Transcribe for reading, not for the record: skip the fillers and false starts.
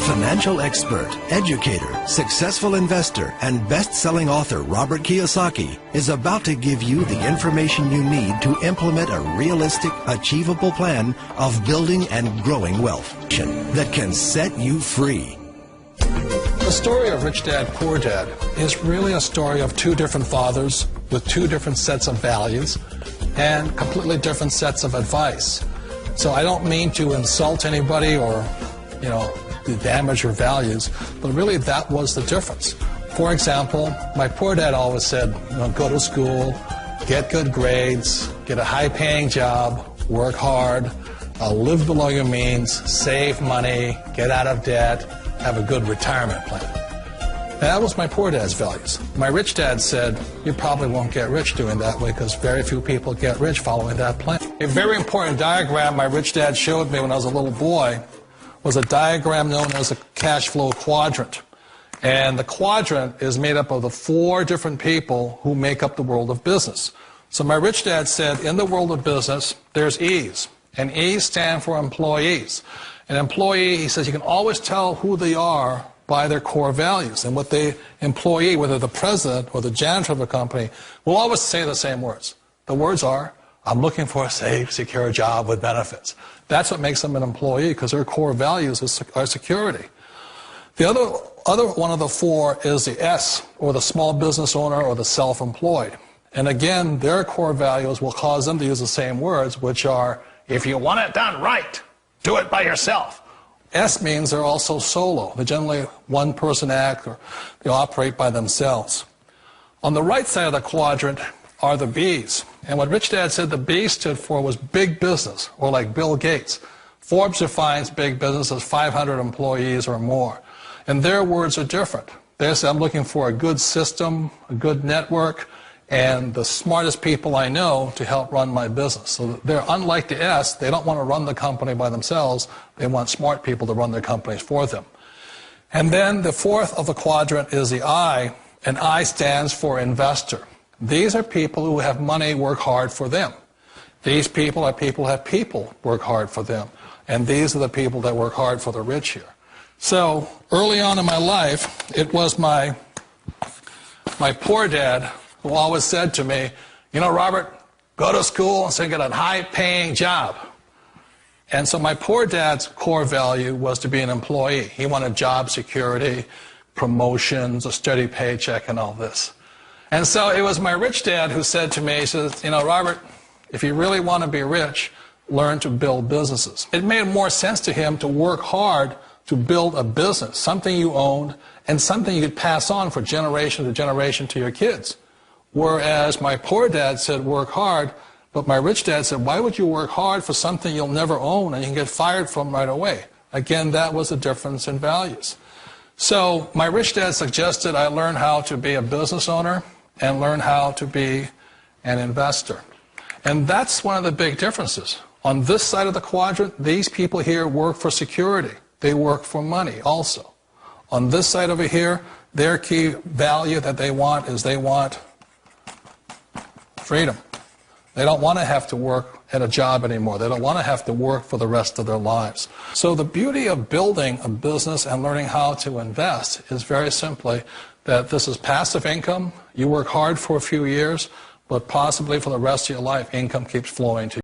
Financial expert, educator, successful investor, and best-selling author Robert Kiyosaki is about to give you the information you need to implement a realistic, achievable plan of building and growing wealth that can set you free. The story of Rich Dad, Poor Dad is really a story of two different fathers with two different sets of values and completely different sets of advice. So I don't mean to insult anybody or, to damage your values, but really that was the difference. For example, my poor dad always said, go to school, get good grades, get a high-paying job, work hard, live below your means, save money, get out of debt, have a good retirement plan. That was my poor dad's values. My rich dad said, you probably won't get rich doing that way because very few people get rich following that plan. A very important diagram my rich dad showed me when I was a little boy was a diagram known as a cash flow quadrant. And the quadrant is made up of the four different people who make up the world of business. So my rich dad said, in the world of business, there's E's. And E's stand for employees. An employee, he says, you can always tell who they are by their core values. And what the employee, whether the president or the janitor of a company, will always say the same words. The words are, I'm looking for a safe, secure job with benefits. That's what makes them an employee, because their core values are security. The other one of the four is the S, or the small business owner or the self-employed. And again, their core values will cause them to use the same words, which are, if you want it done right, do it by yourself. S means they're also solo. They're generally one-person act, or they operate by themselves. On the right side of the quadrant are the B's. And what Rich Dad said the B stood for was big business, or like Bill Gates. Forbes defines big business as 500 employees or more. And their words are different. They say, I'm looking for a good system, a good network, and the smartest people I know to help run my business. So they're unlike the S. They don't want to run the company by themselves. They want smart people to run their companies for them. And then the fourth of the quadrant is the I, and I stands for investor. These are people who have money work hard for them. These people are people who have people work hard for them. And these are the people that work hard for the rich here. So early on in my life, it was my poor dad who always said to me, Robert, go to school and so get a high-paying job. And so my poor dad's core value was to be an employee. He wanted job security, promotions, a steady paycheck, and all this. And so it was my rich dad who said to me, he says, Robert, if you really want to be rich, learn to build businesses. It made more sense to him to work hard to build a business, something you owned, and something you could pass on for generation to generation to your kids. Whereas my poor dad said work hard, but my rich dad said, why would you work hard for something you'll never own and you can get fired from right away? Again, that was the difference in values. So my rich dad suggested I learn how to be a business owner and learn how to be an investor. And that's one of the big differences. On this side of the quadrant, these people here work for security. They work for money also. On this side over here, their key value that they want is they want freedom. They don't want to have to work at a job anymore. They don't want to have to work for the rest of their lives. So the beauty of building a business and learning how to invest is very simply that this is passive income. You work hard for a few years, but possibly for the rest of your life, income keeps flowing to you.